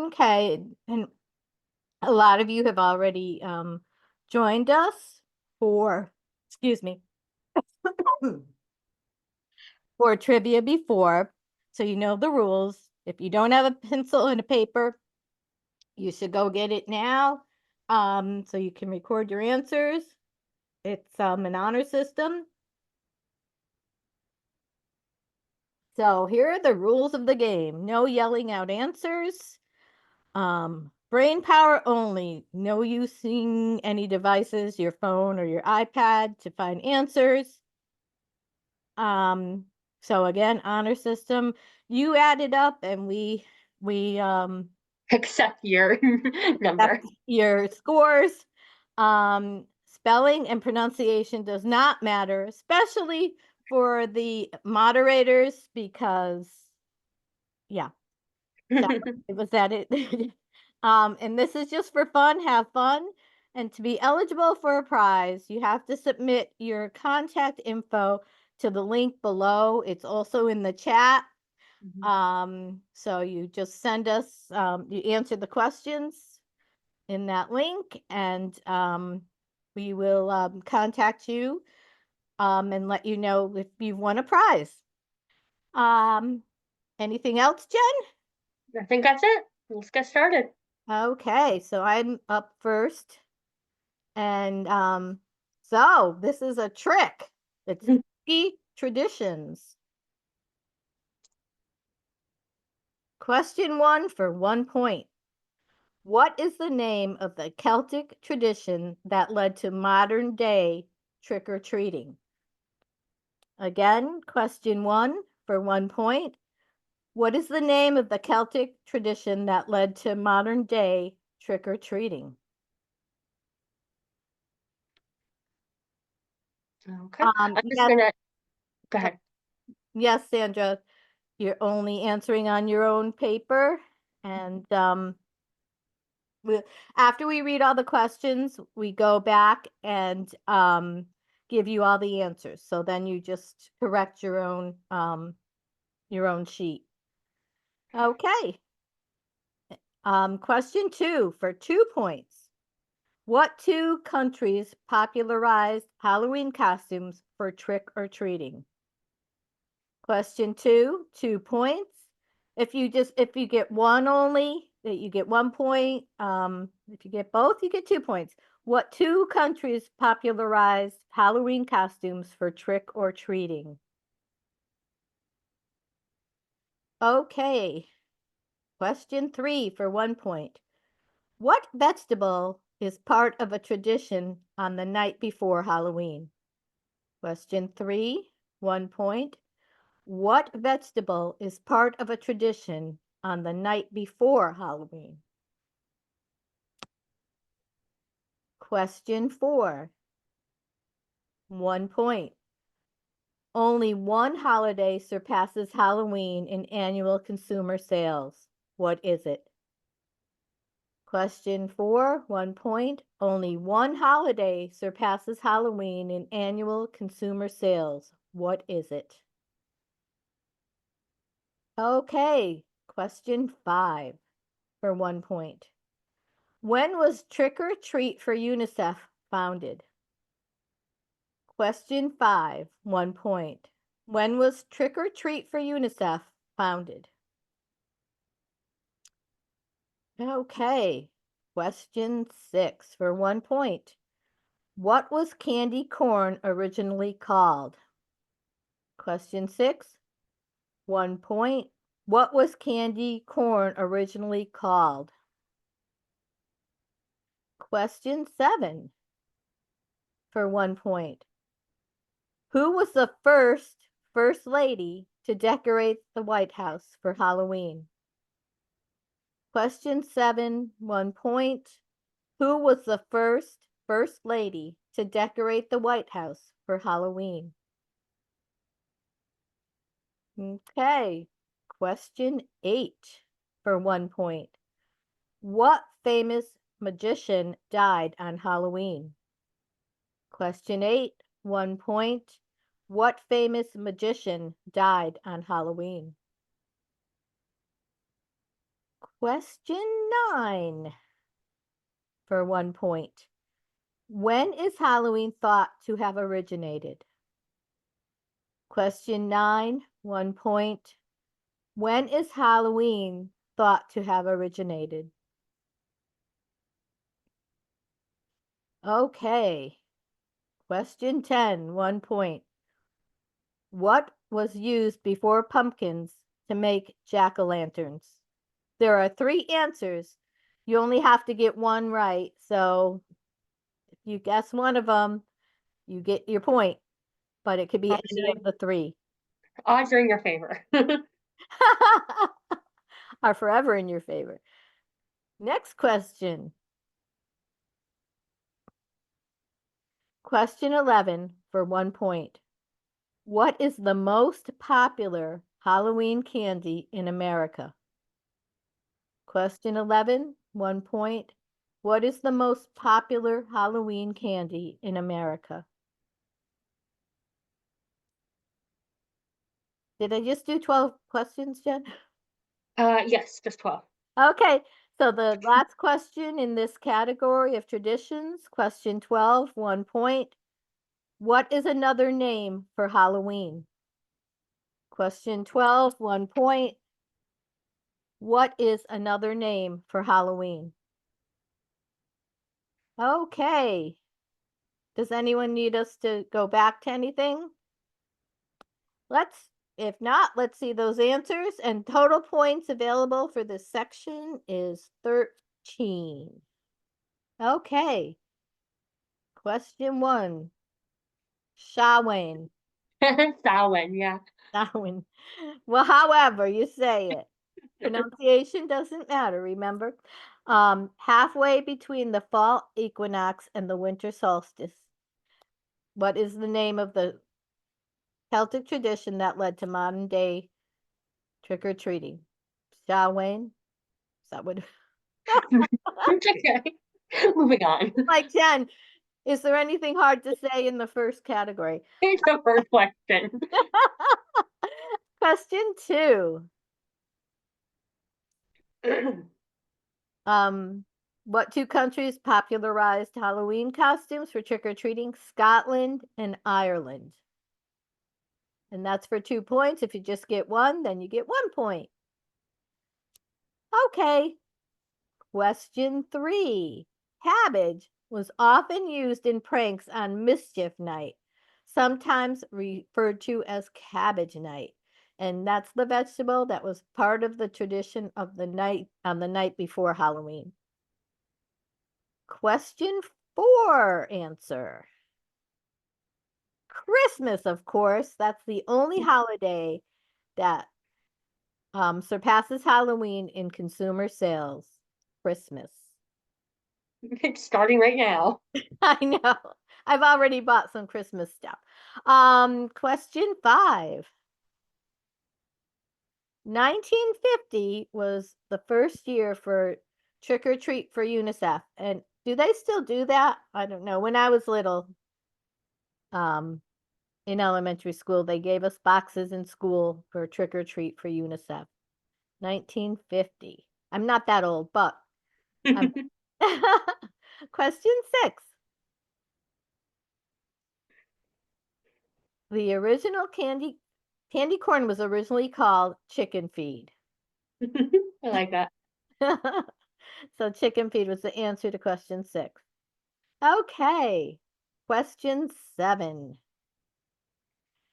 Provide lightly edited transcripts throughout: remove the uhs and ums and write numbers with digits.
Okay, and a lot of you have already joined us for, excuse me, for trivia before, so you know the rules. If you don't have a pencil and a paper, you should go get it now, so you can record your answers. It's an honor system. So here are the rules of the game. No yelling out answers. Brain power only. No using any devices, your phone or your iPad, to find answers. So again, honor system. You add it up and we Accept your that's number. your scores. Spelling and pronunciation does not matter, especially for the moderators, because yeah, that was that it. And this is just for fun, have fun. And to be eligible for a prize, you have to submit your contact info to the link below. It's also in the chat. So you just send us, you answer the questions in that link, and we will contact you and let you know if you've won a prize. Anything else, Jen? I think that's it. Let's get started. Okay, so I'm up first. And so this is a trick. It's spooky traditions. Question 1 for 1 point. What is the name of the Celtic tradition that led to modern day trick-or-treating? Again, question 1 for 1 point. What is the name of the Celtic tradition that led to modern day trick-or-treating? Okay. I'm just Yes, gonna go ahead. yes, Sandra, you're only answering on your own paper. And we, after we read all the questions, we go back and give you all the answers. So then you just correct your own sheet. Okay. Question 2 for 2 points. What 2 countries popularized Halloween costumes for trick or treating? Question 2, 2 points. If you get one only, that you get 1 point. If you get both, you get 2 points. What 2 countries popularized Halloween costumes for trick or treating? Okay. Question 3 for 1 point. What vegetable is part of a tradition on the night before Halloween? Question 3, 1 point. What vegetable is part of a tradition on the night before Halloween? Question 4, 1 point. Only one holiday surpasses Halloween in annual consumer sales. What is it? Question 4, 1 point. Only one holiday surpasses Halloween in annual consumer sales. What is it? Okay, question 5 for 1 point. When was Trick or Treat for UNICEF founded? Question 5, 1 point. When was Trick or Treat for UNICEF founded? Okay, question 6 for 1 point. What was candy corn originally called? Question 6, 1 point. What was candy corn originally called? Question 7 for 1 point. Who was the First Lady to decorate the White House for Halloween? Question 7, 1 point. Who was the First Lady to decorate the White House for Halloween? Okay. Question 8 for 1 point. What famous magician died on Halloween? Question 8, 1 point. What famous magician died on Halloween? Question 9 for 1 point. When is Halloween thought to have originated? Question 9, 1 point. When is Halloween thought to have originated? Okay. Question 10, 1 point. What was used before pumpkins to make jack-o'-lanterns? There are 3 answers. You only have to get one right. So if you guess one of them, you get your point, but it could be any of the 3. Odds are in your favor. Are forever in your favor. Next question. Question 11 for 1 point. What is the most popular Halloween candy in America? Question 11, 1 point. What is the most popular Halloween candy in America? Did I just do 12 questions, Jen? Yes, just 12. Okay, so the last question in this category of traditions, question 12, 1 point. What is another name for Halloween? Question 12, 1 point. What is another name for Halloween? Okay. Does anyone need us to go back to anything? If not, let's see those answers. And total points available for this section is 13. Okay. Question 1. Shawen. Samhain, yeah. Shawen. Well, however you say it. Pronunciation doesn't matter, remember? Halfway between the fall equinox and the winter solstice. What is the name of the Celtic tradition that led to modern day trick-or-treating? Samhain? Is that what? It's okay. Moving on. Like Jen, is there anything hard to say in the first category? Here's the first question. Question 2. What 2 countries popularized Halloween costumes for trick-or-treating? Scotland and Ireland. And that's for 2 points. If you just get 1, then you get 1 point. Okay. Question 3. Cabbage was often used in pranks on Mischief Night, sometimes referred to as Cabbage Night. And that's the vegetable that was part of the tradition of the night on the night before Halloween. Question 4 answer. Christmas, of course. That's the only holiday that surpasses Halloween in consumer sales. Christmas. It's starting right now. I know. I've already bought some Christmas stuff. Question 5. 1950 was the first year for Trick or Treat for UNICEF. And do they still do that? I don't know. When I was little, um, in elementary school, they gave us boxes in school for Trick or Treat for UNICEF. 1950. I'm not that old, but I'm Question 6. The original candy corn was originally called chicken feed. I like that. So chicken feed was the answer to question 6. Okay. Question 7.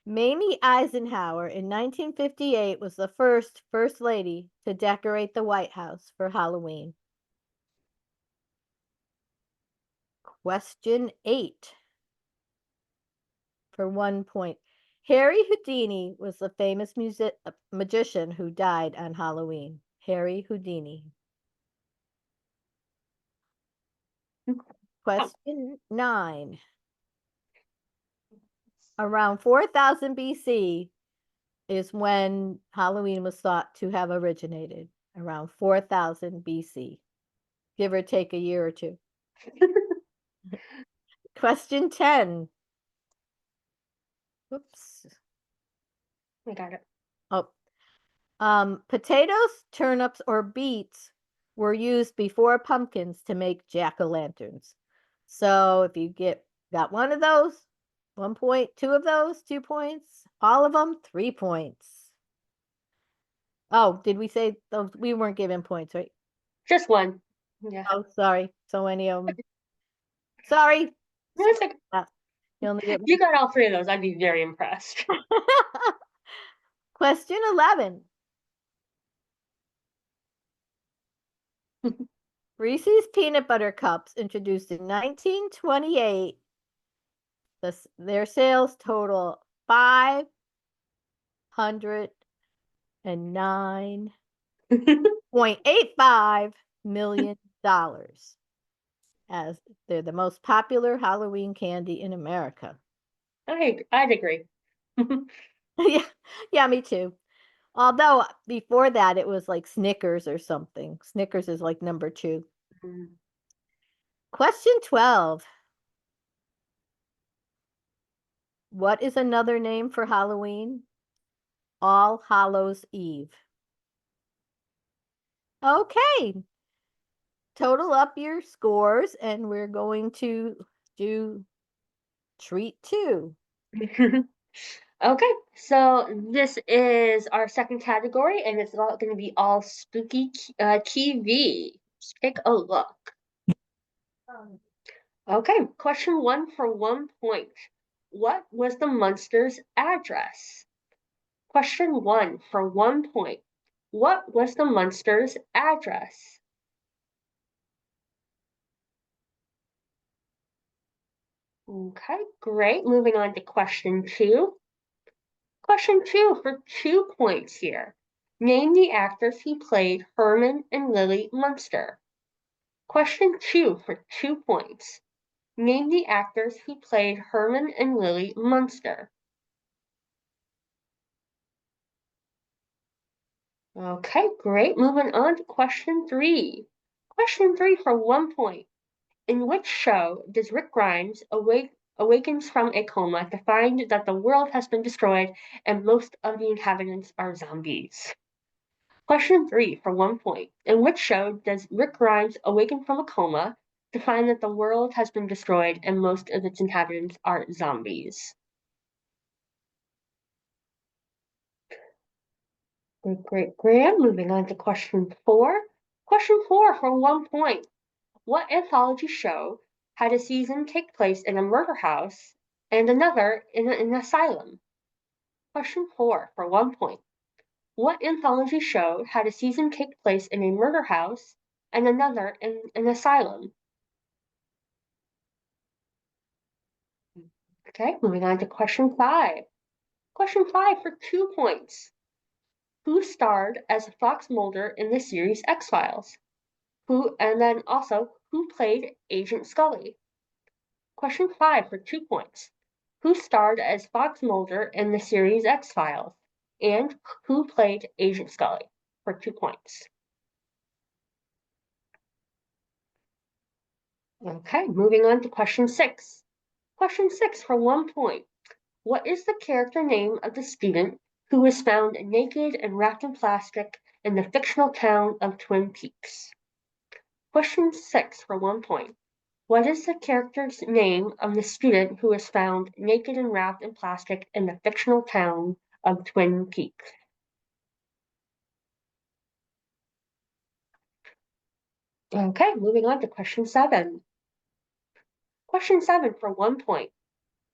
Mamie Eisenhower in 1958 was the first lady to decorate the White House for Halloween. Question 8 for 1 point. Harry Houdini was the famous magician who died on Halloween. Harry Houdini. Question 9. Around 4000 BC is when Halloween was thought to have originated. Around 4000 BC, give or take a year or 2. Question 10. Whoops. I got it. Oh, potatoes, turnips, or beets were used before pumpkins to make jack-o'-lanterns. So if you got one of those, 1 point, two of those, 2 points, all of them, 3 points. Oh, did we say those? We weren't given points, right? Just one. Yeah. Oh, sorry. So many of them. Sorry. No, it's like, You only get you got all three of those, I'd be very impressed. Question 11. Reese's Peanut Butter Cups, introduced in 1928, their sales total $509.85 million, as they're the most popular Halloween candy in America. I'd agree. Yeah, yeah, me too. Although before that it was like Snickers or something. Snickers is like number 2. Mm. Question 12. What is another name for Halloween? All Hallows Eve. Okay. Total up your scores and we're going to do treat 2. Okay, so this is our second category, and it's all going to be all spooky TV. Let's take a look. Okay, question 1 for 1 point. What was the Munsters' address? Question 1 for 1 point. What was the Munsters' address? Okay, great. Moving on to question 2. Question 2 for 2 points here. Name the actors who played Herman and Lily Munster. Question 2 for 2 points. Name the actors who played Herman and Lily Munster. Okay, great. Moving on to question 3. Question 3 for 1 point. In which show does Rick Grimes awakens from a coma to find that the world has been destroyed and most of the inhabitants are zombies? Question 3 for 1 point. In which show does Rick Grimes awaken from a coma to find that the world has been destroyed and most of its inhabitants are zombies? Great, Graham. Moving on to question 4. Question 4 for 1 point. What anthology show had a season take place in a murder house and another in an asylum? Question 4 for 1 point. What anthology show had a season take place in a murder house and another in an asylum? Okay, moving on to question 5. Question 5 for 2 points. Who starred as Fox Mulder in the series X-Files? And then also, who played Agent Scully? Question 5 for 2 points. Who starred as Fox Mulder in the series X-Files? And who played Agent Scully? For 2 points. Okay, moving on to question 6. Question 6 for 1 point. What is the character name of the student who was found naked and wrapped in plastic in the fictional town of Twin Peaks? Question 6 for 1 point. What is the character's name of the student who was found naked and wrapped in plastic in the fictional town of Twin Peaks? Okay, moving on to question 7. Question 7 for 1 point.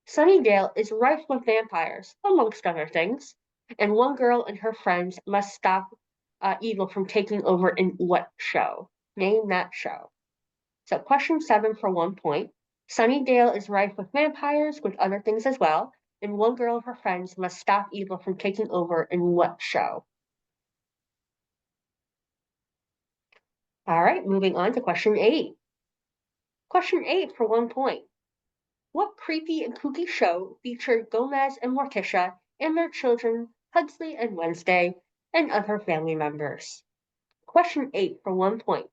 Sunnydale is rife with vampires, amongst other things, and one girl and her friends must stop evil from taking over in what show? Name that show. So question 7 for 1 point. Sunnydale is rife with vampires, with other things as well, and one girl and her friends must stop evil from taking over in what show? All right, moving on to question 8. Question 8 for 1 point. What creepy and kooky show featured Gomez and Morticia and their children, Pugsley and Wednesday, and other family members? Question 8 for 1 point.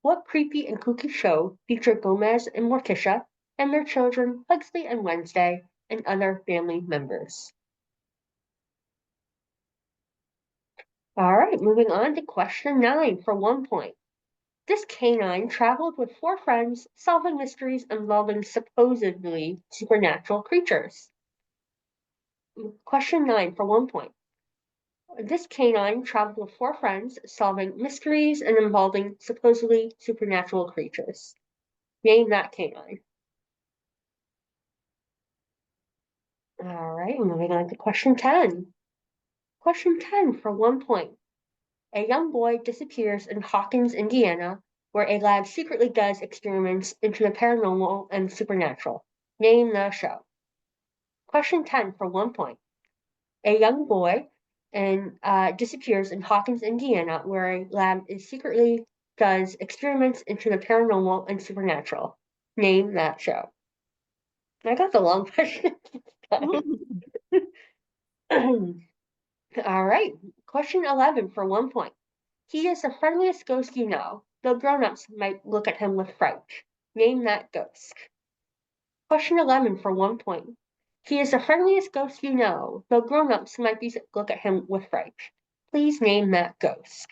What creepy and kooky show featured Gomez and Morticia and their children, Pugsley and Wednesday, and other family members? All right, moving on to question 9 for 1 point. This canine traveled with 4 friends, solving mysteries involving supposedly supernatural creatures. Question 9 for 1 point. This canine traveled with 4 friends, solving mysteries and involving supposedly supernatural creatures. Name that canine. All right, moving on to question 10. Question 10 for 1 point. A young boy disappears in Hawkins, Indiana, where a lab secretly does experiments into the paranormal and supernatural. Name the show. Question 10 for 1 point. A young boy disappears in Hawkins, Indiana, where a lab is secretly does experiments into the paranormal and supernatural. Name that show. I got the long question. All right. Question 11 for 1 point. He is the friendliest ghost you know, though grown-ups might look at him with fright. Name that ghost. Question 11 for 1 point. He is the friendliest ghost you know, though grown-ups might look at him with fright. Please name that ghost.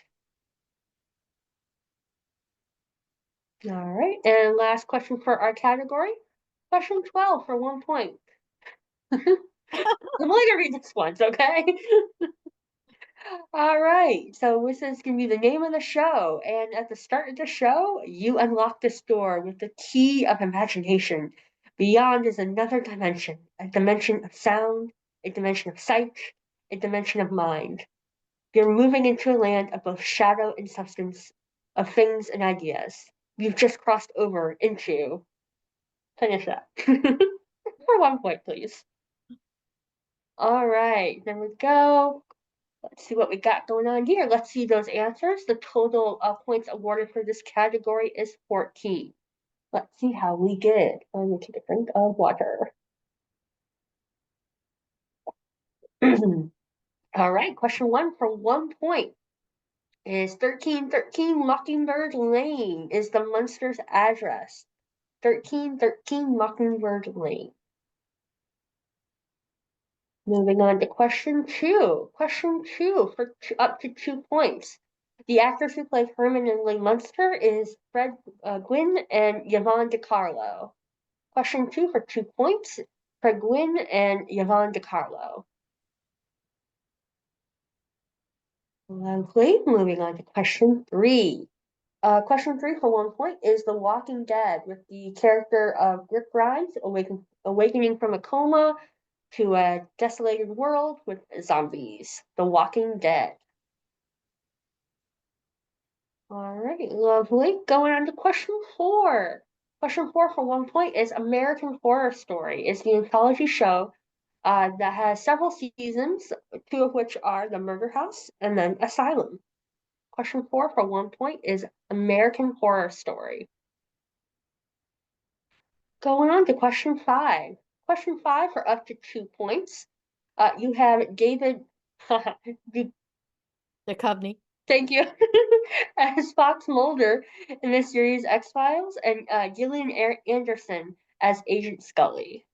All right, and last question for our category. Question 12 for 1 point. I'm only gonna read this once, okay? All right, so this is gonna be the name of the show, and at the start of the show, you unlock this door with the key of imagination. Beyond is another dimension, a dimension of sound, a dimension of sight, a dimension of mind. You're moving into a land of both shadow and substance, of things and ideas. You've just crossed over into. Finish that. For 1 point, please. All right, there we go. Let's see what we got going on here. Let's see those answers. The total points awarded for this category is 14. Let's see how we did. I'm going to take a drink of water. All right, question 1 for 1 point. Is 1313 Mockingbird Lane is the Munster's address. 1313 Mockingbird Lane. Moving on to question 2. Question 2 for up to 2 points. The actors who play Herman and Lee Munster is Fred Gwynn and Yvonne DiCarlo. Question 2 for 2 points. Fred Gwynn and Yvonne DiCarlo. Lovely. Moving on to question 3. Question 3 for 1 point is The Walking Dead, with the character of Rick Grimes awakening from a coma to a desolated world with zombies. The Walking Dead. All right, lovely. Going on to question 4. Question 4 for 1 point is American Horror Story. It's the anthology show that has several seasons, 2 of which are The Murder House and then Asylum. Question 4 for 1 point is American Horror Story. Going on to question 5. Question 5 for up to 2 points. You have David. Duchovny. Thank you. As Fox Mulder in the series X-Files, and Gillian Anderson as Agent Scully.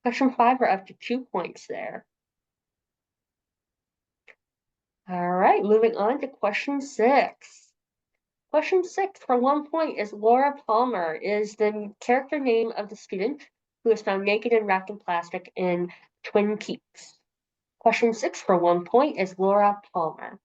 Question 5 for up to 2 points there. All right, moving on to question 6. Question 6 for 1 point is Laura Palmer, is the character name of the student who is found naked and wrapped in plastic in Twin Peaks. Question 6 for 1 point is Laura Palmer.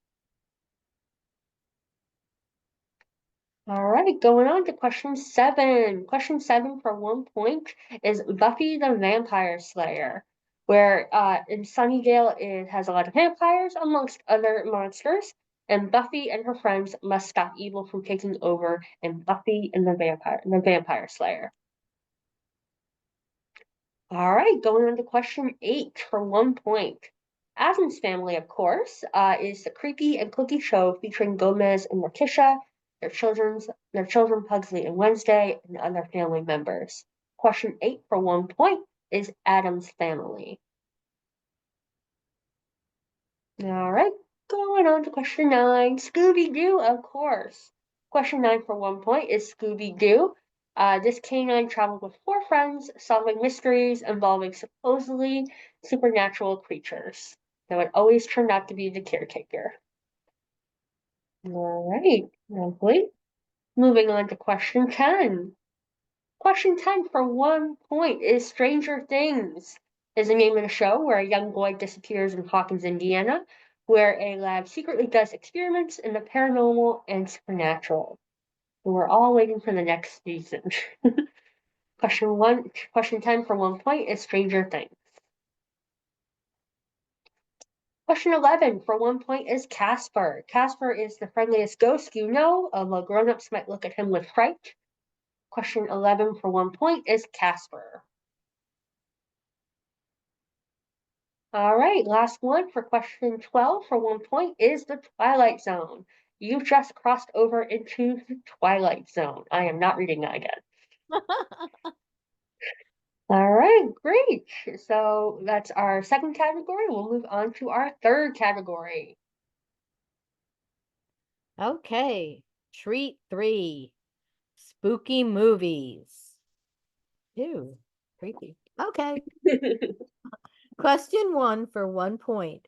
All right, going on to question 7. Question 7 for 1 point is Buffy the Vampire Slayer, where in Sunnydale it has a lot of vampires amongst other monsters, and Buffy and her friends must stop evil from taking over in Buffy and the Vampire Slayer. All right, going on to question 8 for 1 point. Addams Family, of course, is the creepy and clicky show featuring Gomez and Morticia, their children Pugsley and Wednesday, and other family members. Question 8 for 1 point is Addams Family. All right, going on to question 9. Scooby-Doo, of course. Question 9 for 1 point is Scooby-Doo. This canine traveled with 4 friends, solving mysteries involving supposedly supernatural creatures. Though it always turned out to be the caretaker. All right, lovely. Moving on to question 10. Question 10 for 1 point is Stranger Things is the name of the show where a young boy disappears in Hawkins, Indiana, where a lab secretly does experiments in the paranormal and supernatural. And we're all waiting for the next season. Question 10 for 1 point is Stranger Things. Question 11 for 1 point is Casper. Casper is the friendliest ghost you know, although grown-ups might look at him with fright. Question 11 for 1 point is Casper. All right, last one for question 12 for 1 point is the Twilight Zone. You've just crossed over into the Twilight Zone. I am not reading that again. All right, great. So that's our second category. We'll move on to our third category. Okay. Treat 3. Spooky movies. Ew, creepy. Okay. Question 1 for 1 point.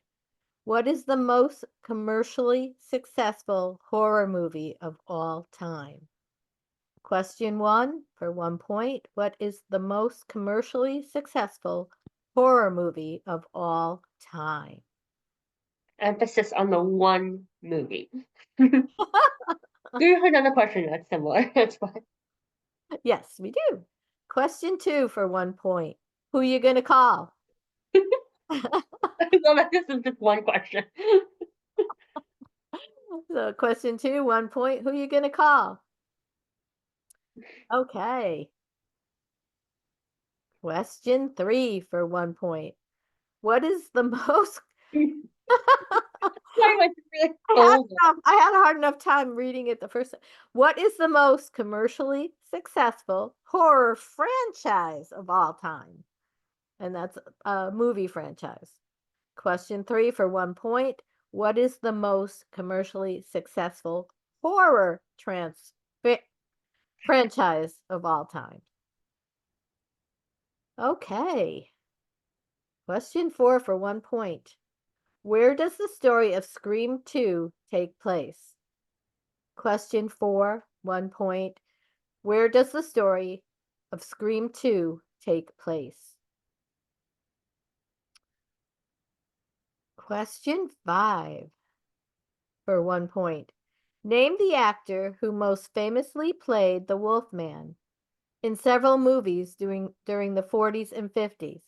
What is the most commercially successful horror movie of all time? Question 1 for 1 point. What is the most commercially successful horror movie of all time? Emphasis on the one movie. You have another question that's similar. That's fine. Yes, we do. Question 2 for 1 point. Who you gonna call? I love that this is just one question. So question 2, 1 point. Who you gonna call? Okay. Question 3 for 1 point. What is the most Sorry, my really I had cold. I had a hard enough time reading it the first time. What is the most commercially successful horror franchise of all time? And that's a movie franchise. Question 3 for 1 point. What is the most commercially successful horror franchise of all time? Okay. Question 4 for 1 point. Where does the story of Scream 2 take place? Question 4, 1 point. Where does the story of Scream 2 take place? Question 5 for 1 point. Name the actor who most famously played the Wolfman in several movies during the 40s and 50s.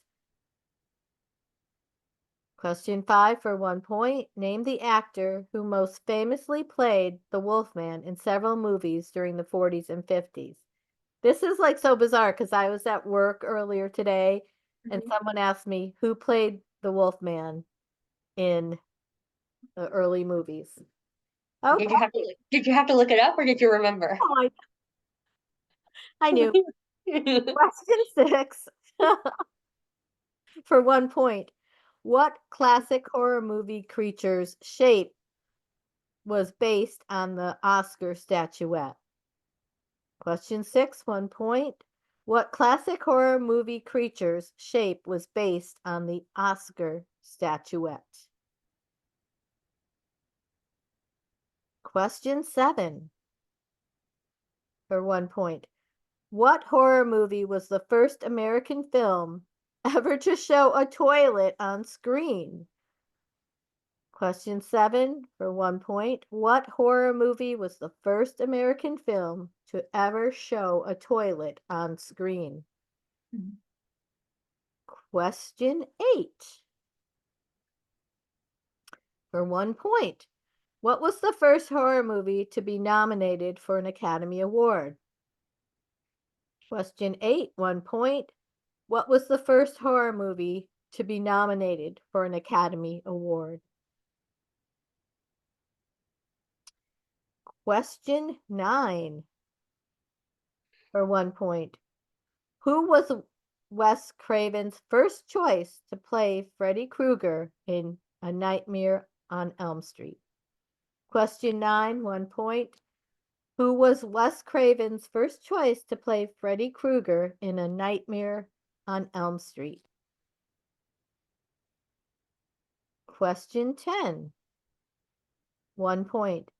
Question 5 for 1 point. Name the actor who most famously played the Wolfman in several movies during the 40s and 50s. This is like so bizarre because I was at work earlier today and Mhm. someone asked me who played the Wolfman in the early movies. Okay. Did you have to look it up or did you remember? Oh, I knew. Question 6 for 1 point. What classic horror movie creature's shape was based on the Oscar statuette? Question 6, 1 point. What classic horror movie creature's shape was based on the Oscar statuette? Question 7 for 1 point. What horror movie was the first American film ever to show a toilet on screen? Question 7 for 1 point. What horror movie was the first American film to ever show a toilet on screen? Mhm. Question 8 for 1 point. What was the first horror movie to be nominated for an Academy Award? Question 8, 1 point. What was the first horror movie to be nominated for an Academy Award? Question 9 for 1 point. Who was Wes Craven's first choice to play Freddy Krueger in A Nightmare on Elm Street? Question 9, 1 point. Who was Wes Craven's first choice to play Freddy Krueger in A Nightmare on Elm Street? Question 10, 1 point.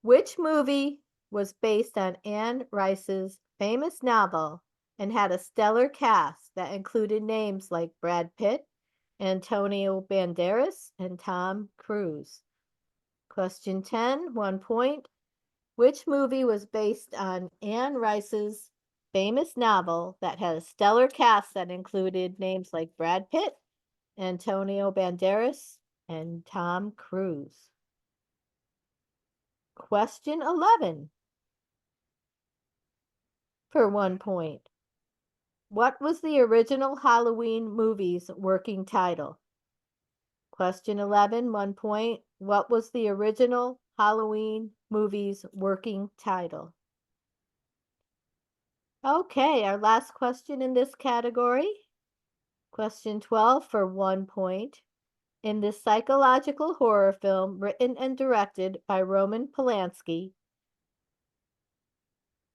Which movie was based on Anne Rice's famous novel and had a stellar cast that included names like Brad Pitt, Antonio Banderas, and Tom Cruise? Question 10, 1 point. Which movie was based on Anne Rice's famous novel that had a stellar cast that included names like Brad Pitt, Antonio Banderas, and Tom Cruise? Question 11 for 1 point. What was the original Halloween movie's working title? Question 11, 1 point. What was the original Halloween movie's working title? Okay, our last question in this category. Question 12 for 1 point. In this psychological horror film written and directed by Roman Polanski,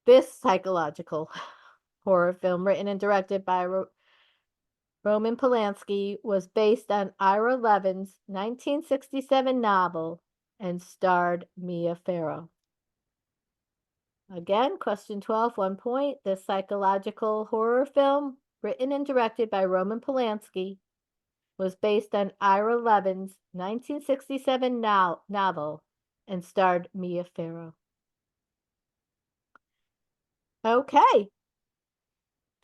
this psychological horror film written and directed by Roman Polanski was based on Ira Levin's 1967 novel and starred Mia Farrow. Again, question 12, 1 point. This psychological horror film, written and directed by Roman Polanski, was based on Ira Levin's 1967 novel and starred Mia Farrow. Okay.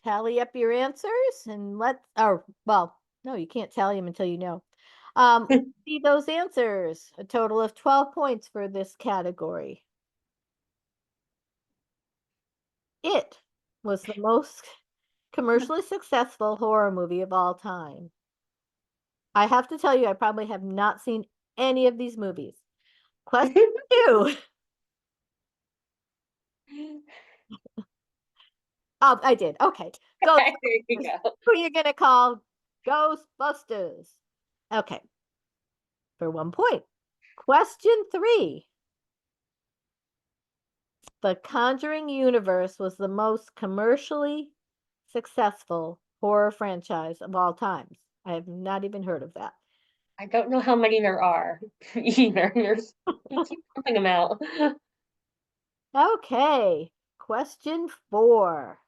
Tally up your answers and well, no, you can't tally them until you know. See those answers. A total of 12 points for this category. It was the most commercially successful horror movie of all time. I have to tell you, I probably have not seen any of these movies. Question 2. Oh, I did. Okay. There you Ghostbusters. go. Who are you going to call Ghostbusters? Okay. For 1 point. Question 3. The Conjuring universe was the most commercially successful horror franchise of all times. I have not even heard of that. I don't know how many there are either. You keep pumping them out. Okay. Question 4.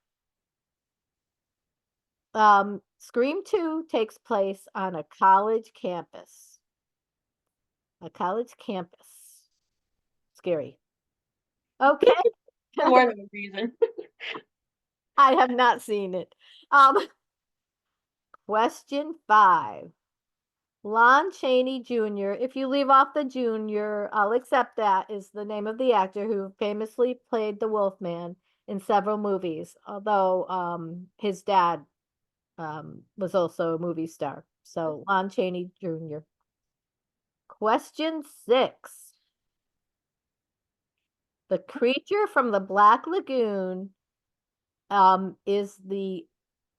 Scream 2 takes place on a college campus. A college campus. Scary. Okay. For more than a reason. I have not seen it. Question 5. Lon Chaney Jr., if you leave off the junior, I'll accept that, is the name of the actor who famously played the Wolfman in several movies, although his dad was also a movie star. So Lon Chaney Jr. Question 6. The creature from the Black Lagoon is the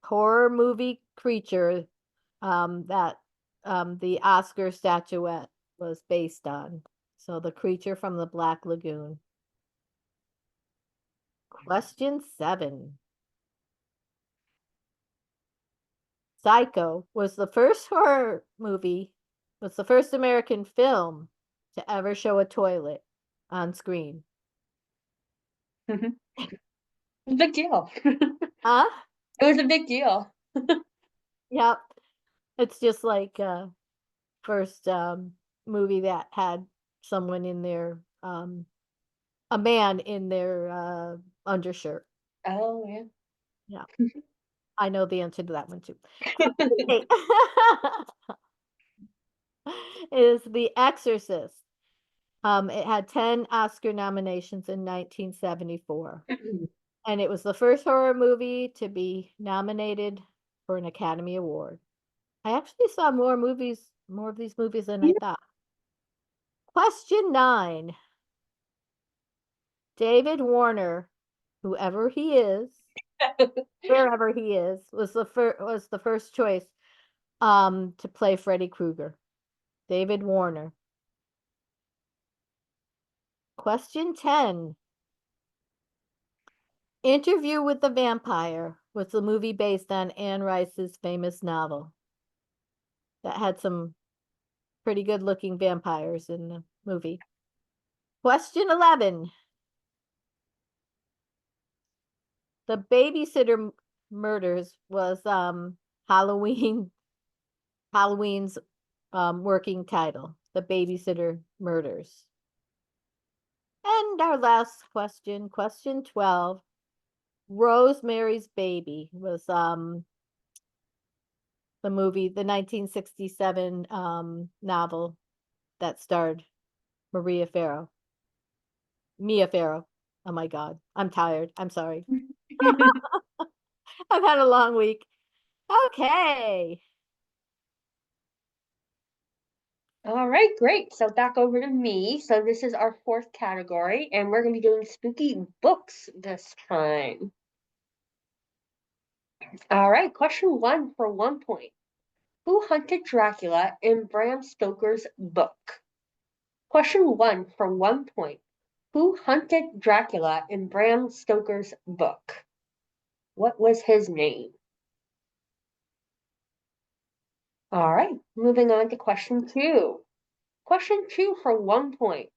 horror movie creature that the Oscar statuette was based on. So the creature from the Black Lagoon. Question 7. Psycho was the first horror movie, was the first American film to ever show a toilet on screen. Big deal. Huh? It was a big deal. Yep. It's just like first movie that had someone in their a man in their undershirt. Oh, yeah. Yeah. I know the answer to that one too. Hey. Is The Exorcist. It had 10 Oscar nominations in 1974. And it was the first horror movie to be nominated for an Academy Award. I actually saw more of these movies than I thought. Question 9. David Warner, whoever he is, wherever he is, was the first choice to play Freddy Krueger. David Warner. Question 10. Interview with the Vampire was the movie based on Anne Rice's famous novel that had some pretty good looking vampires in the movie. Question 11. The babysitter murders was Halloween's working title. The babysitter murders. And our last question, question 12. Rosemary's Baby was the movie, the 1967 novel that starred Mia Farrow. Oh my God, I'm tired. I'm sorry. I've had a long week. Okay. All right, great. So back over to me. So this is our fourth category, and we're going to be doing spooky books this time. All right, question 1 for 1 point. Who hunted Dracula in Bram Stoker's book? Question 1 for 1 point. Who hunted Dracula in Bram Stoker's book? What was his name? All right, moving on to question 2. Question 2 for 1 point.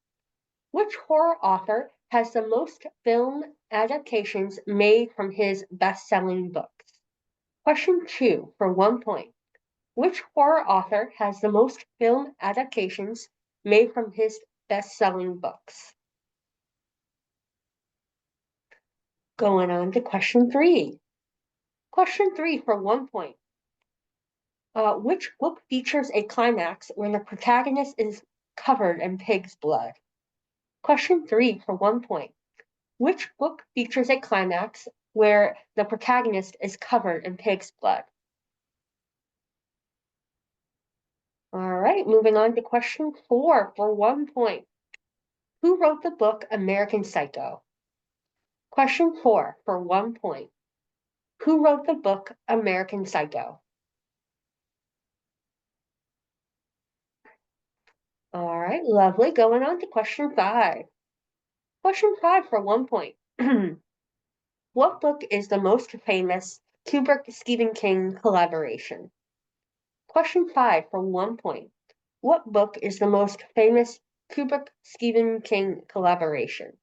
Which horror author has the most film adaptations made from his best-selling books? Question 2 for 1 point. Which horror author has the most film adaptations made from his best-selling books? Going on to question 3. Question 3 for 1 point. Which book features a climax where the protagonist is covered in pig's blood? Question 3 for 1 point. Which book features a climax where the protagonist is covered in pig's blood? All right, moving on to question 4 for 1 point. Who wrote the book American Psycho? Question 4 for 1 point. Who wrote the book American Psycho? All right, lovely. Going on to question 5. Question 5 for 1 point. What book is the most famous Kubrick-Stephen King collaboration? Question 5 for 1 point. What book is the most famous Kubrick-Stephen King collaboration?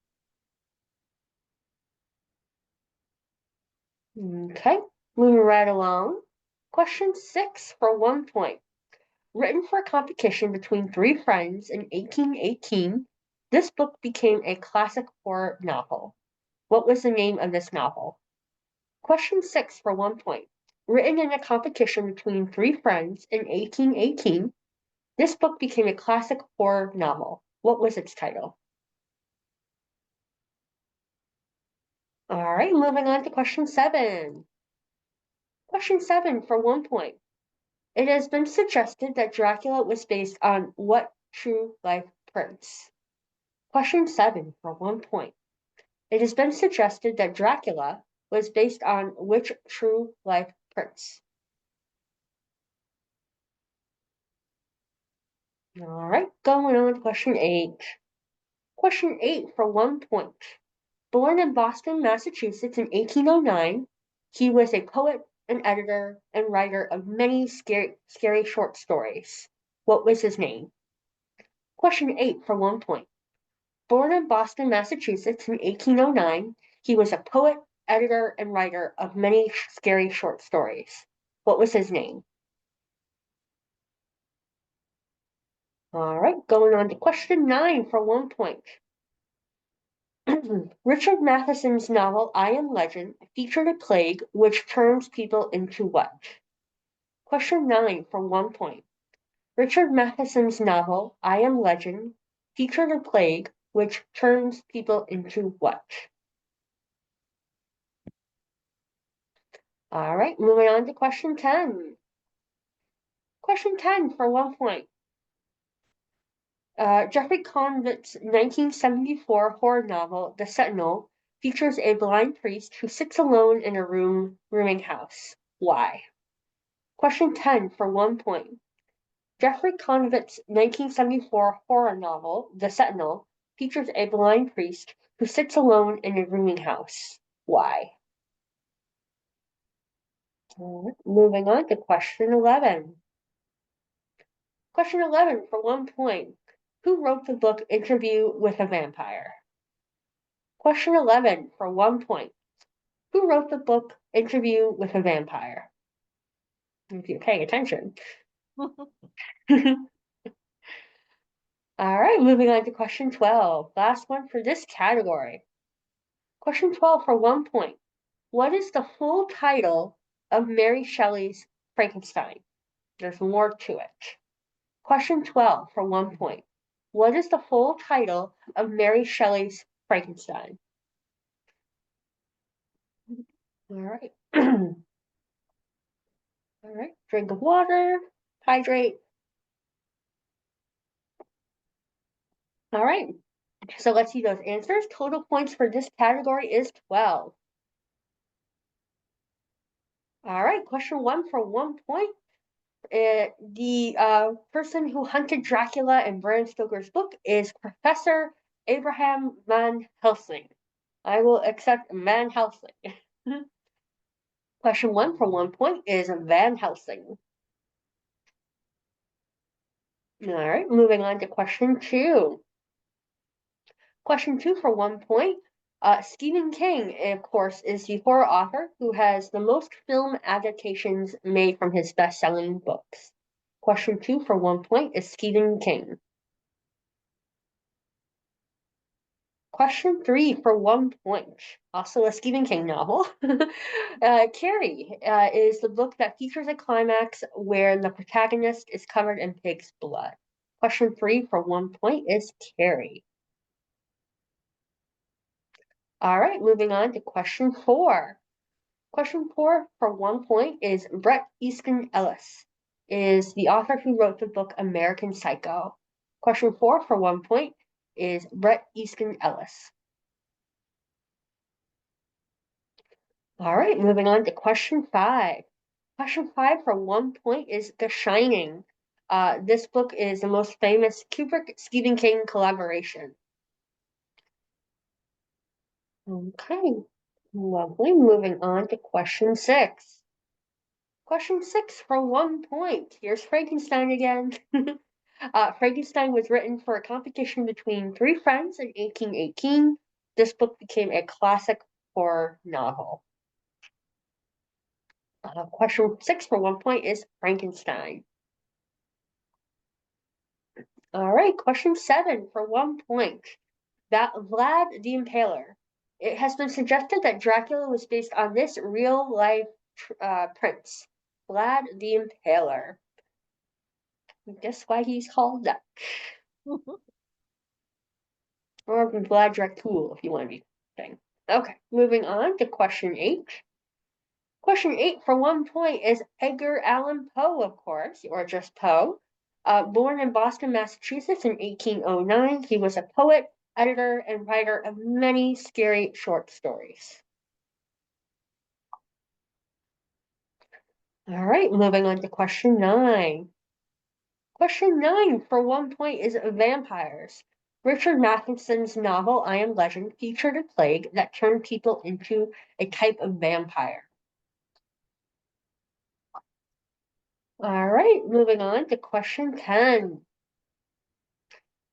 Okay, moving right along. Question 6 for 1 point. Written for a competition between three friends in 1818, this book became a classic horror novel. What was the name of this novel? Question 6 for 1 point. Written in a competition between three friends in 1818, this book became a classic horror novel. What was its title? All right, moving on to question 7. Question 7 for 1 point. It has been suggested that Dracula was based on what true life prince? Question 7 for 1 point. It has been suggested that Dracula was based on which true life prince? All right, going on to question 8. Question 8 for 1 point. Born in Boston, Massachusetts in 1809, he was a poet, an editor, and writer of many scary short stories. What was his name? Question 8 for 1 point. Born in Boston, Massachusetts in 1809, he was a poet, editor, and writer of many scary short stories. What was his name? All right, going on to question 9 for 1 point. Richard Matheson's novel I Am Legend featured a plague which turns people into what? Question 9 for 1 point. Richard Matheson's novel I Am Legend featured a plague which turns people into what? All right, moving on to question 10. Question 10 for 1 point. Jeffrey Convitt's 1974 horror novel, The Sentinel, features a blind priest who sits alone in a rooming house. Why? Question 10 for 1 point. Jeffrey Convitt's 1974 horror novel, The Sentinel, features a blind priest who sits alone in a rooming house. Why? Moving on to question 11. Question 11 for 1 point. who wrote the book Interview with a Vampire? Question 11 for 1 point. Who wrote the book Interview with a Vampire? If you're paying attention. All right, moving on to question 12. Last one for this category. Question 12 for 1 point. What is the full title of Mary Shelley's Frankenstein? There's more to it. Question 12 for 1 point. What is the full title of Mary Shelley's Frankenstein? All right. All right. Drink of water, hydrate. All right. So let's see those answers. Total points for this category is 12. All right. Question 1 for 1 point. The person who hunted Dracula in Bram Stoker's book is Professor Abraham Van Helsing. I will accept Van Helsing. Question 1 for 1 point is Van Helsing. All right, moving on to question 2. Question 2 for 1 point. Stephen King, of course, is the horror author who has the most film adaptations made from his best-selling books. Question 2 for 1 point is Stephen King. Question 3 for 1 point, also a Stephen King novel. Carrie is the book that features a climax where the protagonist is covered in pig's blood. Question 3 for 1 point is Carrie. All right, moving on to question 4. Question 4 for 1 point is Bret Easton Ellis, is the author who wrote the book American Psycho. Question 4 for 1 point is Bret Easton Ellis. All right, moving on to question 5. Question 5 for 1 point is The Shining. This book is the most famous Kubrick-Stephen King collaboration. Okay, lovely. Moving on to question 6. Question 6 for 1 point. Here's Frankenstein again. Frankenstein was written for a competition between 3 friends in 1818. This book became a classic horror novel. Question 6 for 1 point is Frankenstein. All right, question 7 for 1 point. That Vlad the Impaler. It has been suggested that Dracula was based on this real-life prince, Vlad the Impaler. Guess why he's called that. Or Vlad Dracul, if you want to be saying. Okay, moving on to question 8. Question 8 for 1 point is Edgar Allan Poe, of course, or just Poe. Born in Boston, Massachusetts in 1809, he was a poet, editor, and writer of many scary short stories. All right, moving on to question 9. Question 9 for 1 point is vampires. Richard Matheson's novel I Am Legend featured a plague that turned people into a type of vampire. All right, moving on to question 10.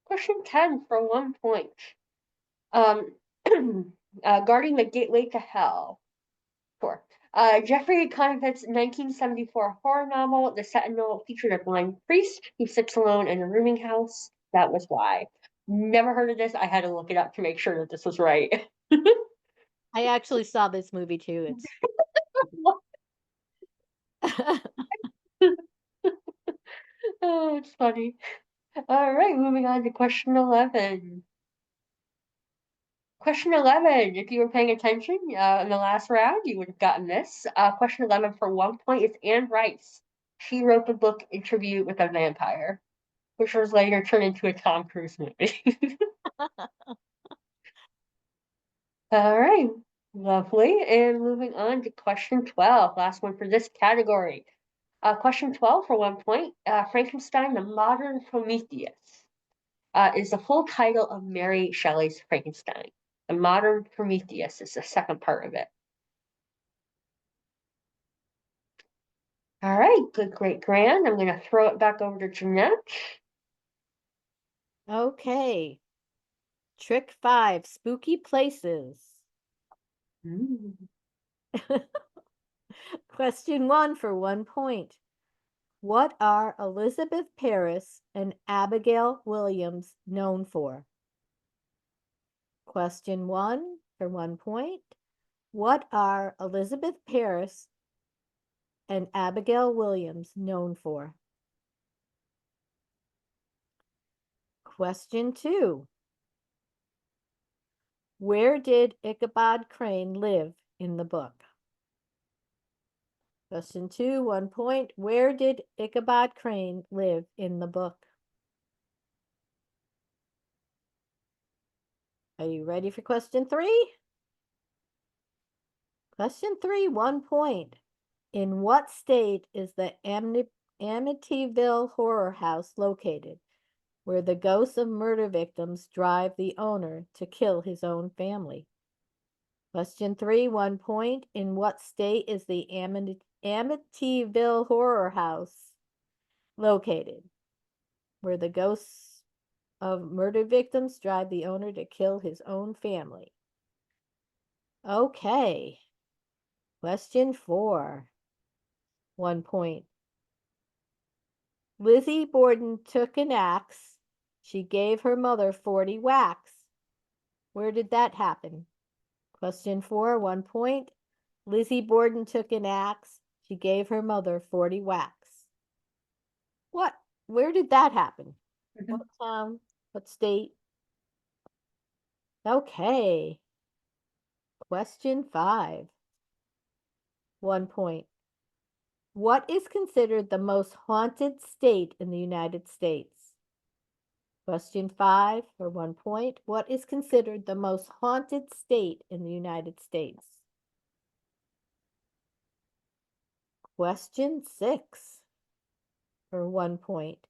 Question 10 for 1 point. Guarding the Gateway to Hell. Sure. Jeffrey Conant's 1974 horror novel, The Sentinel, featured a blind priest who sits alone in a rooming house. That was why. Never heard of this. I had to look it up to make sure that this was right. I actually saw this movie too. Oh, it's funny. All right, moving on to question 11. Question 11, if you were paying attention in the last round, you would have gotten this. Question 11 for 1 point is Anne Rice. She wrote the book Interview with a Vampire, which was later turned into a Tom Cruise movie. All right, lovely. And moving on to question 12, last one for this category. Question 12 for 1 point, Frankenstein, the Modern Prometheus, is the full title of Mary Shelley's Frankenstein. The Modern Prometheus is the second part of it. All right, good, great, grand. I'm going to throw it back over to Jeanette. Okay. Trick 5, spooky places. Mm. Question 1 for 1 point. What are Elizabeth Parris and Abigail Williams known for? Question 1 for 1 point. What are Elizabeth Parris and Abigail Williams known for? Question 2. Where did Ichabod Crane live in the book? Question 2, 1 point. Where did Ichabod Crane live in the book? Are you ready for question 3? Question 3, 1 point. In what state is the Amityville Horror House located, where the ghosts of murder victims drive the owner to kill his own family? Question 3, 1 point. In what state is the Amityville Horror House located, where the ghosts of murder victims drive the owner to kill his own family? Okay. Question 4, 1 point. Lizzie Borden took an axe. She gave her mother 40 whacks. Where did that happen? Question 4, 1 point. Lizzie Borden took an axe. She gave her mother 40 whacks. What? Where did that happen? What town? What state? Okay. Question 5, 1 point. What is considered the most haunted state in the United States? Question 5 for 1 point. What is considered the most haunted state in the United States? Question 6 for 1 point.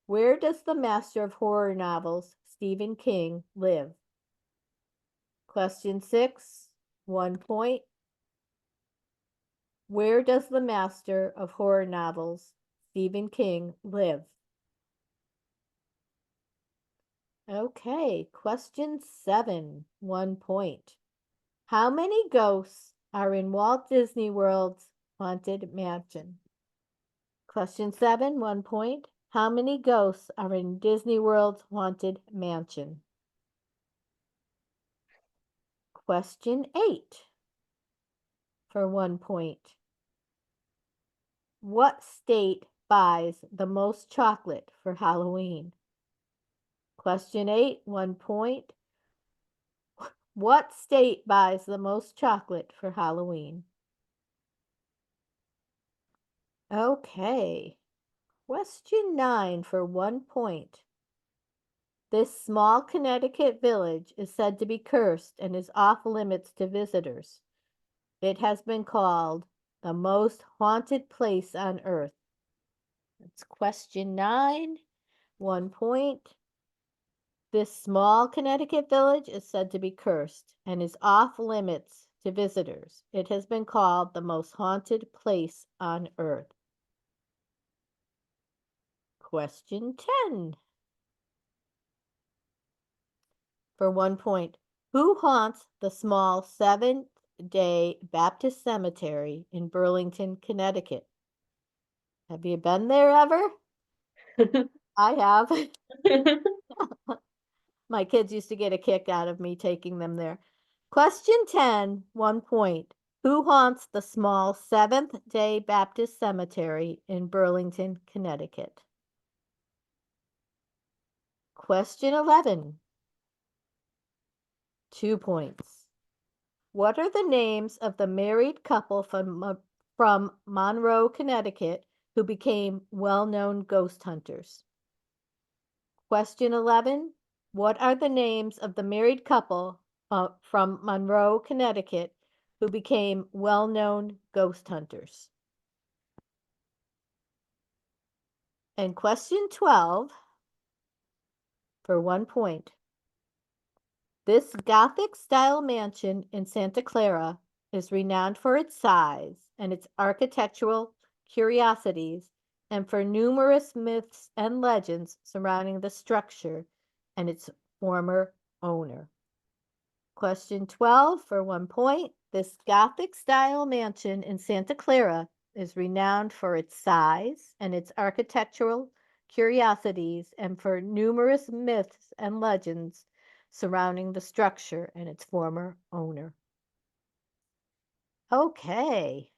Where does the master of horror novels, Stephen King, live? Question 6, 1 point. Where does the master of horror novels, Stephen King, live? Okay, question 7, 1 point. How many ghosts are in Walt Disney World's Haunted Mansion? Question 7, 1 point. How many ghosts are in Disney World's Haunted Mansion? Question 8 for 1 point. What state buys the most chocolate for Halloween? Question 8, 1 point. What state buys the most chocolate for Halloween? Okay. Question 9 for 1 point. This small Connecticut village is said to be cursed and is off limits to visitors. It has been called the most haunted place on earth. That's question 9, 1 point. This small Connecticut village is said to be cursed and is off limits to visitors. It has been called the most haunted place on earth. Question 10 for 1 point. Who haunts the small Seventh-day Baptist Cemetery in Burlington, Connecticut? Have you been there ever? I have. My kids used to get a kick out of me taking them there. Question 10, 1 point. Who haunts the small Seventh-day Baptist Cemetery in Burlington, Connecticut? Question 11, 2 points. What are the names of the married couple from Monroe, Connecticut, who became well-known ghost hunters? Question 11. What are the names of the married couple from Monroe, Connecticut, who became well-known ghost hunters? And question 12 for 1 point. This Gothic-style mansion in Santa Clara is renowned for its size and its architectural curiosities and for numerous myths and legends surrounding the structure and its former owner. Question 12 for 1 point. This Gothic style mansion in Santa Clara is renowned for its size and its architectural curiosities and for numerous myths and legends surrounding the structure and its former owner. Okay.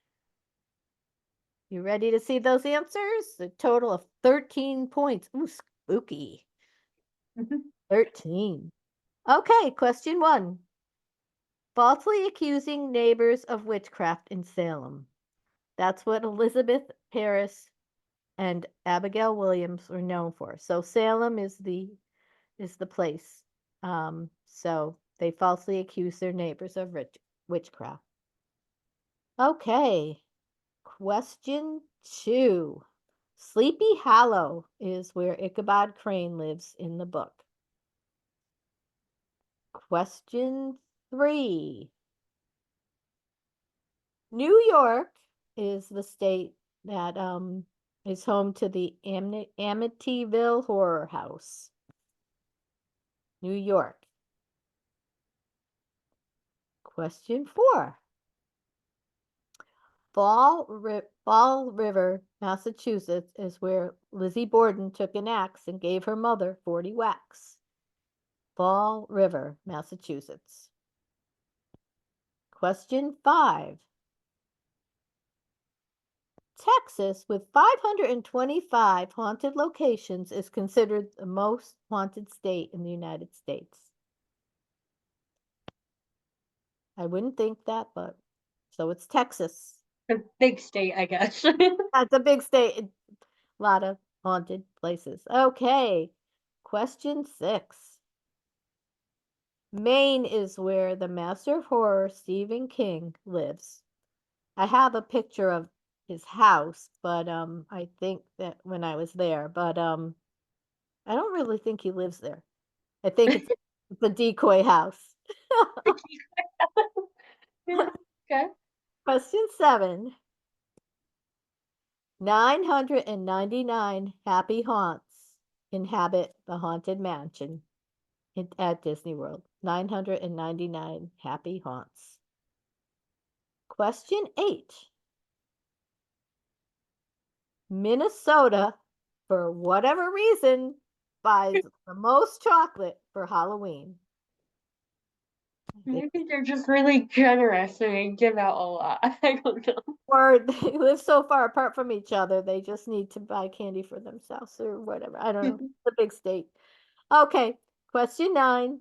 You ready to see those answers? A total of 13 points. Ooh, spooky. 13. Okay, question 1. Falsely accusing neighbors of witchcraft in Salem. That's what Elizabeth Parris and Abigail Williams were known for. So Salem is the place. So they falsely accused their neighbors of witchcraft. Okay, question 2. Sleepy Hollow is where Ichabod Crane lives in the book. Question 3. New York is the state that is home to the Amityville Horror House. New York. Question 4. Fall River, Massachusetts is where Lizzie Borden took an axe and gave her mother 40 whacks. Fall River, Massachusetts. Question 5. Texas, with 525 haunted locations, is considered the most haunted state in the United States. I wouldn't think that, but so it's Texas. A big state, I guess. That's a big state. A lot of haunted places. Okay. Question 6. Maine is where the master of horror, Stephen King, lives. I have a picture of his house, but I think that when I was there, but I don't really think he lives there. I think it's the decoy house. Yeah, okay. Question 7. 999 happy haunts inhabit the haunted mansion at Disney World. 999 happy haunts. Question 8. Minnesota, for whatever reason, buys the most chocolate for Halloween. Maybe they're just really generous and they give out a lot. I don't know. Or they live so far apart from each other, they just need to buy candy for themselves or whatever. I don't know. It's a big state. Okay, question 9.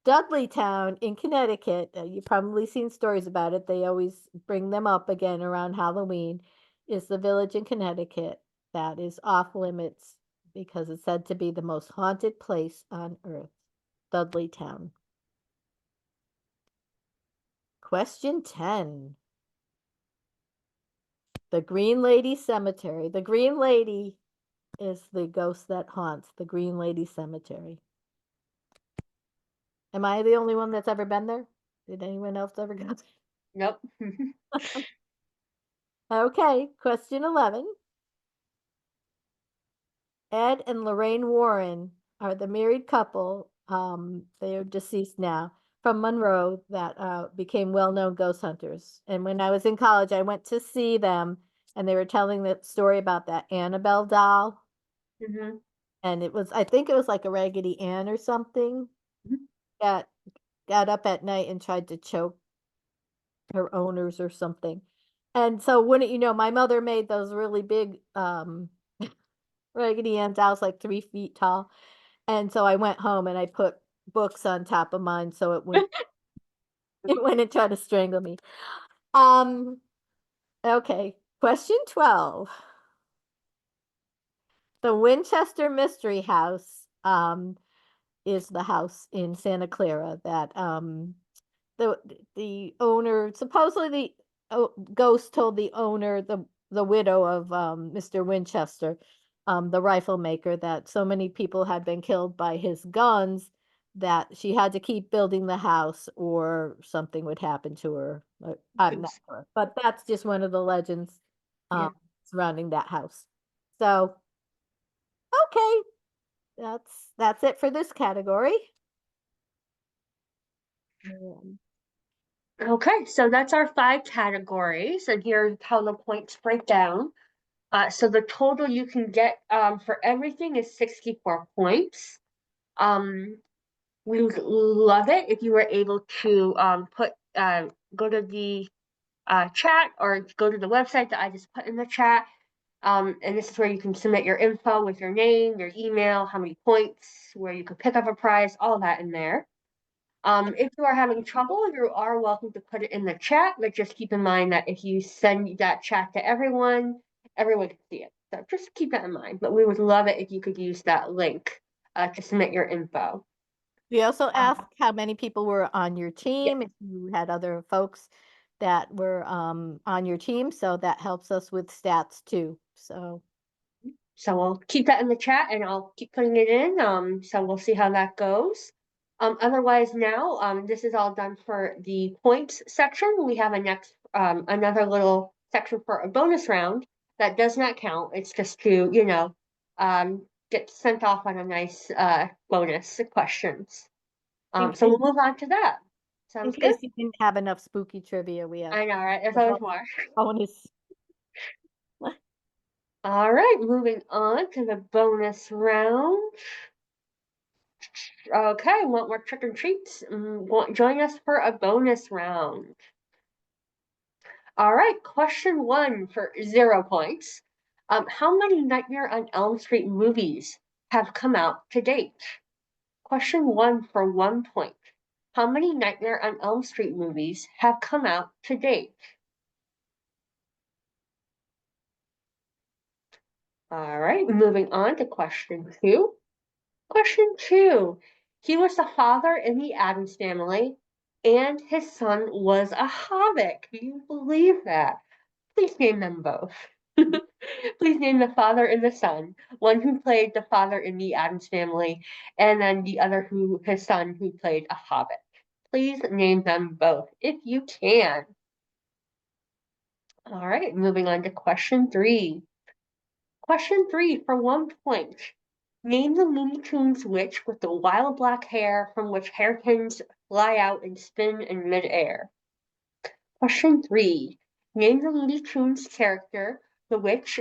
Dudleytown in Connecticut, you've probably seen stories about it. They always bring them up again around Halloween, is the village in Connecticut that is off limits because it's said to be the most haunted place on earth. Dudleytown. Question 10. The Green Lady Cemetery. The Green Lady is the ghost that haunts the Green Lady Cemetery. Am I the only one that's ever been there? Did anyone else ever go there? Nope. Okay, question 11. Ed and Lorraine Warren are the married couple. They are deceased now from Monroe that became well-known ghost hunters. And when I was in college, I went to see them, and they were telling the story about that Annabelle doll. Hmm. And I think it was like a Raggedy Ann or something that got up at night and tried to choke her owners or something. And so wouldn't you know, my mother made those really big Raggedy Ann dolls, like 3 feet tall. And so I went home and I put books on top of mine so it wouldn't try to strangle me. Um, okay. Question 12. The Winchester Mystery House is the house in Santa Clara that the the owner supposedly the ghost told the owner, the widow of Mr. Winchester, the rifle maker, that so many people had been killed by his guns that she had to keep building the house or something would happen to her. I'm not Oops. sure, but that's just one of the legends um, Yeah. surrounding that house. So Okay, that's it for this category. Okay, so that's our 5 categories, and here's how the points break down. So the total you can get for everything is 64 points. We would love it if you were able to go to the chat or go to the website that I just put in the chat. And this is where you can submit your info with your name, your email, how many points, where you could pick up a prize, all that in there. If you are having trouble, you are welcome to put it in the chat, but just keep in mind that if you send that chat to everyone can see it. So just keep that in mind. But we would love it if you could use that link to submit your info. We also asked how many people were on your Yeah. team, if you had other folks that were on your team, so that helps us with stats too. So We'll keep that in the chat and I'll keep putting it in. So we'll see how that goes. Otherwise now, this is all done for the points section. We have another little section for a bonus round that does not count. It's just to, get sent off on a nice bonus questions. So we'll move on to that. in Sounds good? case you didn't have enough spooky trivia, we have I know, right? There's a always more. bonus. All right, moving on to the bonus round. Okay, want more trick and treats? Join us for a bonus round. All right, question 1 for 0 points. How many Nightmare on Elm Street movies have come out to date? Question 1 for 1 point. How many Nightmare on Elm Street movies have come out to date? All right, moving on to question 2. Question 2. He was the father in the Addams Family, and his son was a hobbit. Can you believe that? Please name them both. Please name the father and the son. One who played the father in the Addams Family, and then the other his son who played a hobbit. Please name them both if you can. All right, moving on to question 3. Question 3 for 1 point. Name the Looney Tunes witch with the wild black hair from which hairpins fly out and spin in midair. Question 3. Name the Looney Tunes character, the witch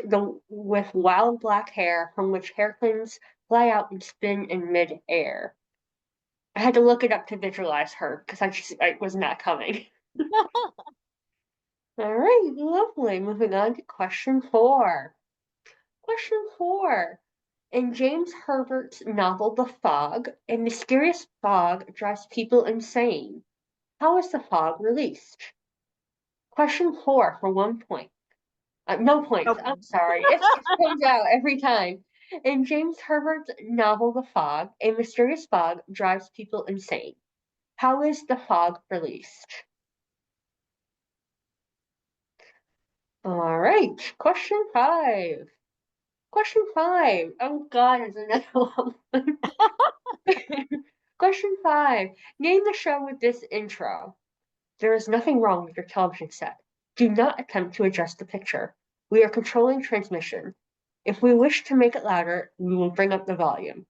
with wild black hair from which hairpins fly out and spin in midair. I had to look it up to visualize her because I was not coming. All right, lovely. Moving on to question 4. Question 4. In James Herbert's novel The Fog, a mysterious fog drives people insane. How is the fog released? Question 4 for 1 point. No points, Okay. I'm sorry. It comes out every time. In James Herbert's novel The Fog, a mysterious fog drives people insane. How is the fog released? All right, question 5. Question 5. Oh God, there's another one. Question 5. Name the show with this intro. There is nothing wrong with your television set. Do not attempt to adjust the picture. We are controlling transmission. If we wish to make it louder, we will bring up the volume.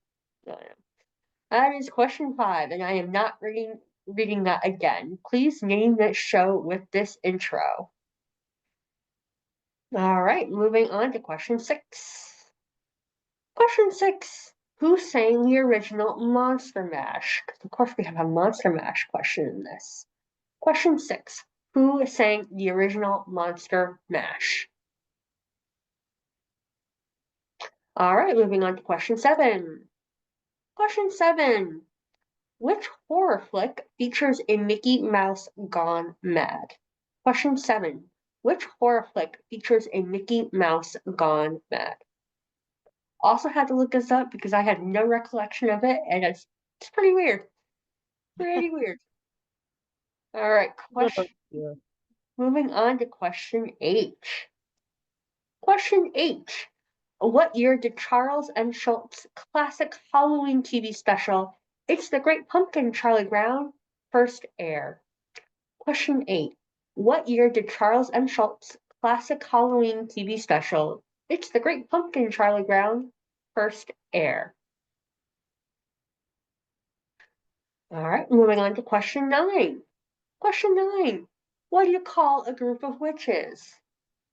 That is question 5, and I am not reading that again. Please name this show with this intro. All right, moving on to question 6. Question 6. Who sang the original Monster Mash? Of course, we have a Monster Mash question in this. Question 6. Who sang the original Monster Mash? All right, moving on to question 7. Question 7. Which horror flick features a Mickey Mouse gone mad? Question 7. Which horror flick features a Mickey Mouse gone mad? Also had to look this up because I had no recollection of it, and it's pretty weird. Pretty weird. All right, moving on to question 8. Question 8. What year did Charles M. Schulz's classic Halloween TV special, It's the Great Pumpkin, Charlie Brown, first air? Question 8. What year did Charles M. Schulz's classic Halloween TV special, It's the Great Pumpkin, Charlie Brown, first air? All right, moving on to question 9. Question 9. What do you call a group of witches?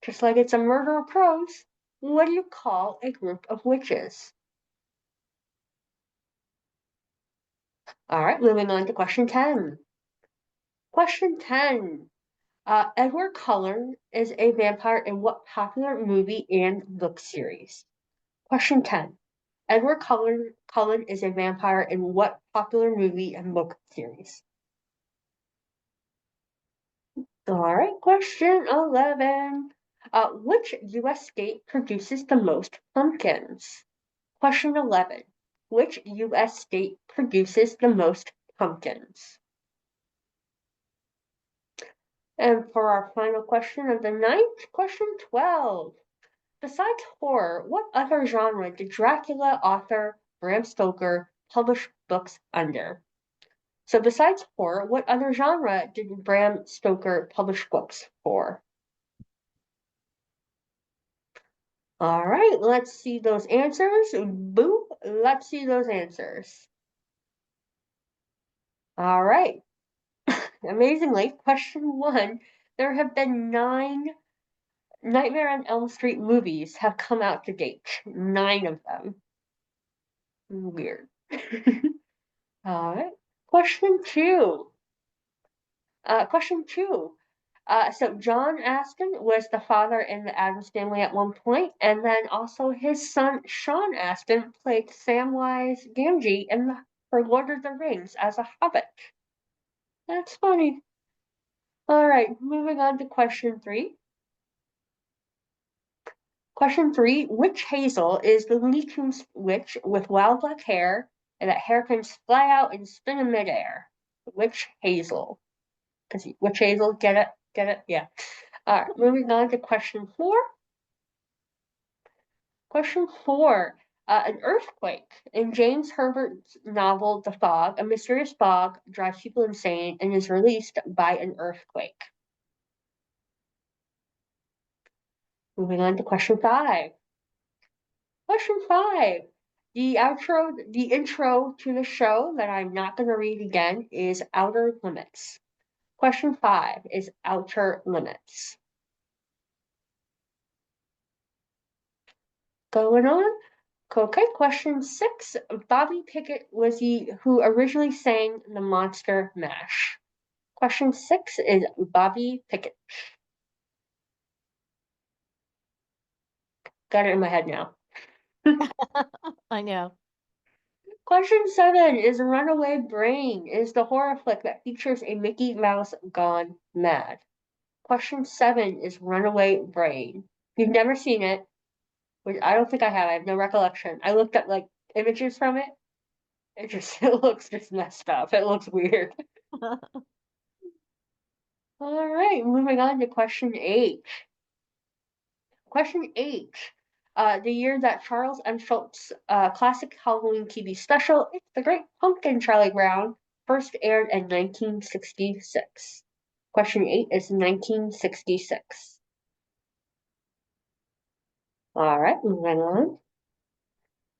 Just like it's a murder of crows, what do you call a group of witches? All right, moving on to question 10. Question 10. Edward Cullen is a vampire in what popular movie and book series? Question 10. Edward Cullen is a vampire in what popular movie and book series? All right, question 11. Which U.S. state produces the most pumpkins? Question 11. Which U.S. state produces the most pumpkins? And for our final question of the night, question 12. Besides horror, what other genre did Dracula author Bram Stoker publish books under? So besides horror, what other genre did Bram Stoker publish books for? All right, let's see those answers. Boo, let's see those answers. All right. Amazingly, question 1, there have been 9 Nightmare on Elm Street movies have come out to date. 9 of them. Weird. All right. Question 2. Question 2. So John Astin was the father in the Addams Family at one point, and then also his son Sean Astin played Samwise Gamgee for Lord of the Rings as a hobbit. That's funny. All right, moving on to question 3. Question 3, which Hazel is the Looney Tunes witch with wild black hair and that hair can fly out and spin in midair? Which Hazel? Because witch Hazel, get it? Get it? Yeah. All right, moving on to question 4. Question 4. An earthquake. In James Herbert's novel The Fog, a mysterious fog drives people insane and is released by an earthquake. Moving on to question 5. Question 5. The intro to the show that I'm not going to read again is Outer Limits. Question 5 is Outer Limits. Going on. Okay, question 6. Bobby Pickett was who originally sang the Monster Mash. Question 6 is Bobby Pickett. Got it in my head now. I know. Question 7 is Runaway Brain is the horror flick that features a Mickey Mouse gone mad. Question 7 is Runaway Brain. If you've never seen it, which I don't think I have, I have no recollection. I looked up like images from it. It looks just messed up. It looks weird. All right, moving on to question 8. Question 8. The year that Charles M. Schultz's classic Halloween TV special, It's the Great Pumpkin, Charlie Brown, first aired in 1966. Question 8 is 1966. All right, moving on.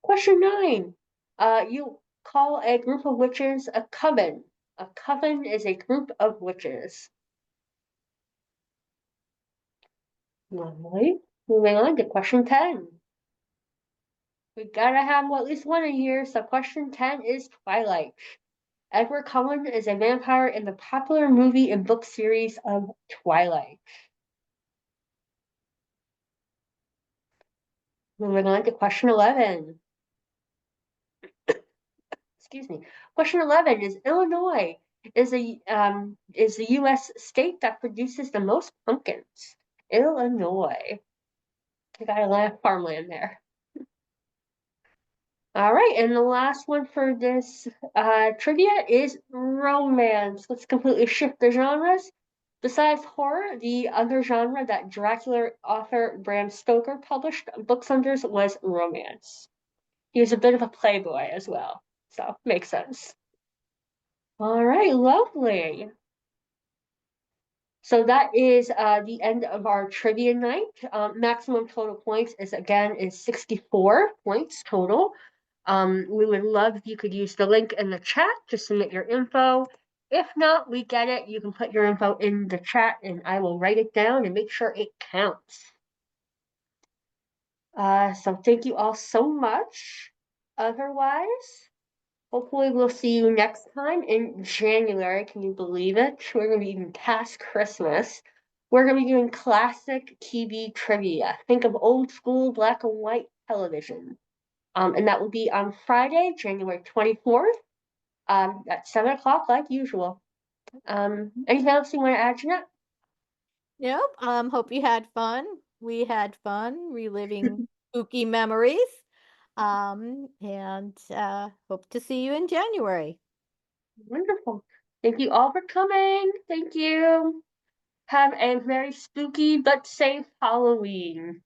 Question 9. You call a group of witches a coven. A coven is a group of witches. Lovely. Moving on to question 10. We gotta have at least one in here, so question 10 is Twilight. Edward Cullen is a vampire in the popular movie and book series of Twilight. Moving on to question 11. Excuse me. Question 11 is Illinois is the U.S. state that produces the most pumpkins. Illinois. I got a lot of farmland there. All right, and the last one for this trivia is romance. Let's completely shift the genres. Besides horror, the other genre that Dracula author Bram Stoker published books under was romance. He was a bit of a playboy as well, so makes sense. All right, lovely. So that is the end of our trivia night. Maximum total points is 64 points total. We would love if you could use the link in the chat to submit your info. If not, we get it. You can put your info in the chat and I will write it down and make sure it counts. So thank you all so much. Otherwise, hopefully we'll see you next time in January. Can you believe it? We're going to be even past Christmas. We're going to be doing classic TV trivia. Think of old school black and white television. And that will be on Friday, January 24th, at 7 o'clock, like usual. Anything else you want to add, Jeanette? Yep. Hope you had fun. We had fun reliving spooky memories. And hope to see you in January. Wonderful. Thank you all for coming. Thank you. Have a very spooky but safe Halloween.